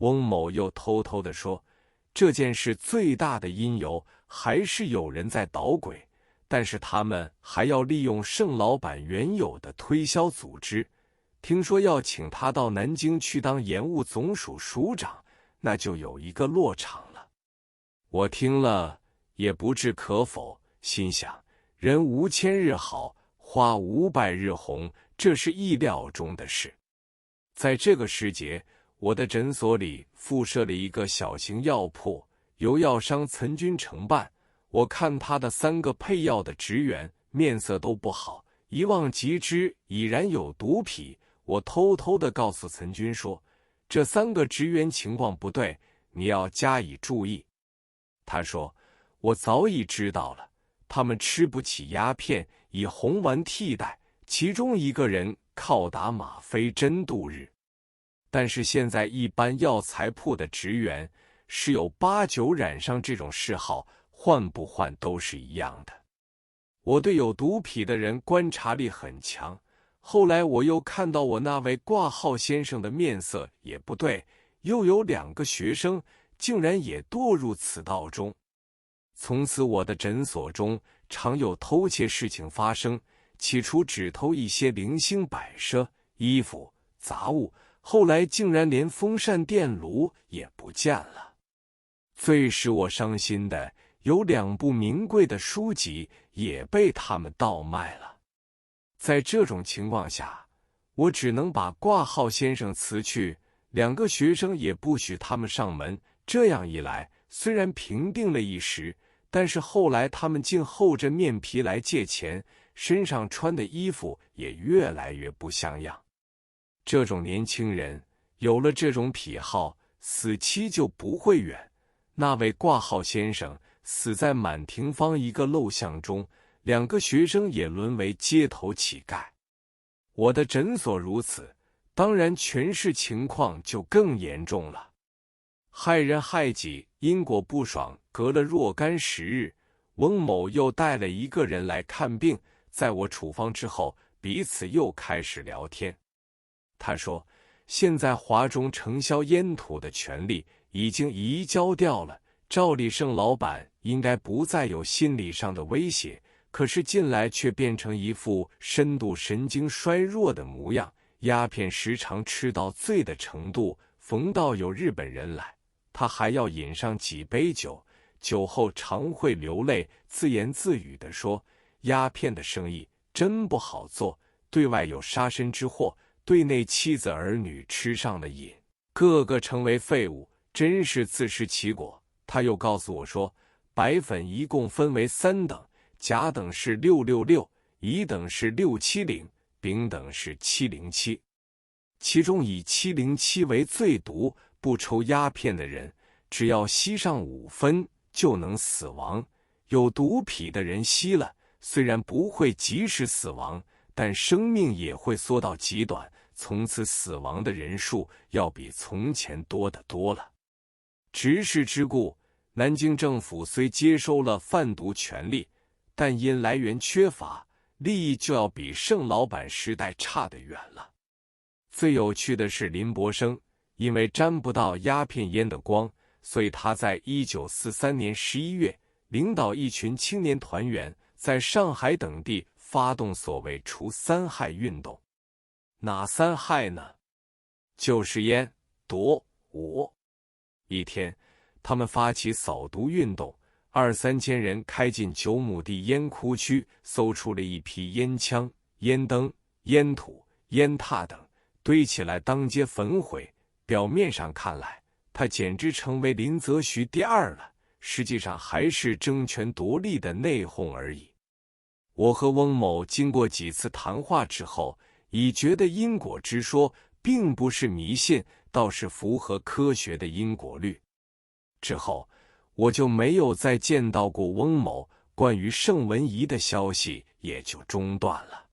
翁某又偷偷地说，这件事最大的因由还是有人在捣鬼，但是他们还要利用盛老板原有的推销组织，听说要请他到南京去当盐务总署署长，那就有一个落场了。我听了也不置可否，心想人无千日好，花无百日红，这是意料中的事。在这个时节，我的诊所里附设了一个小型药铺，由药商岑军承办。我看他的3个配药的职员面色都不好，一望即知已然有毒癖。我偷偷地告诉岑军说，这3个职员情况不对，你要加以注意。他说，我早已知道了，他们吃不起鸦片，以红丸替代，其中一个人靠打吗啡针度日。但是现在一般药材铺的职员是有8、9染上这种嗜好，换不换都是一样的。我对有毒癖的人观察力很强，后来我又看到我那位挂号先生的面色也不对，又有2个学生竟然也堕入此道中。从此我的诊所中常有偷窃事情发生，起初只偷一些零星摆设、衣服、杂物，后来竟然连风扇电炉也不见了。最使我伤心的，有2部名贵的书籍也被他们盗卖了。在这种情况下，我只能把挂号先生辞去，2个学生也不许他们上门。这样一来，虽然平定了一时，但是后来他们竟厚着面皮来借钱，身上穿的衣服也越来越不像样。这种年轻人有了这种癖好，死期就不会远。那位挂号先生死在满庭坊一个陋巷中，2个学生也沦为街头乞丐。我的诊所如此，当然全市情况就更严重了。害人害己，因果不爽。隔了若干时日，翁某又带了一个人来看病，在我处方之后，彼此又开始聊天。他说，现在华中承销烟土的权利已经移交掉了，照理盛老板应该不再有心理上的威胁，可是近来却变成一副深度神经衰弱的模样，鸦片时常吃到醉的程度，逢到有日本人来，他还要饮上几杯酒，酒后常会流泪，自言自语地说，鸦片的生意真不好做，对外有杀身之祸，对内妻子儿女吃上了瘾，个个成为废物，真是自食其果。他又告诉我说，白粉一共分为3等，甲等是666，乙等是670，丙等是707。其中以707为最毒，不抽鸦片的人，只要吸上5分就能死亡。有毒癖的人吸了，虽然不会及时死亡，但生命也会缩到极短，从此死亡的人数要比从前多得多了。执事之故，南京政府虽接收了贩毒权利，但因来源缺乏，利益就要比盛老板时代差得远了。最有趣的是林伯生，因为沾不到鸦片烟的光，所以他在1943年11月领导一群青年团员在上海等地发动所谓除3害运动。哪3害呢？就是烟、毒、我。一天，他们发起扫毒运动，2、3千人开进9亩地烟窟区，搜出了一批烟枪、烟灯、烟土、烟榻等，堆起来当街焚毁。表面上看来，他简直成为林则徐第2了，实际上还是争权夺利的内讧而已。我和翁某经过几次谈话之后，已觉得因果之说并不是迷信，倒是符合科学的因果律。之后，我就没有再见到过翁某，关于盛文仪的消息也就中断了。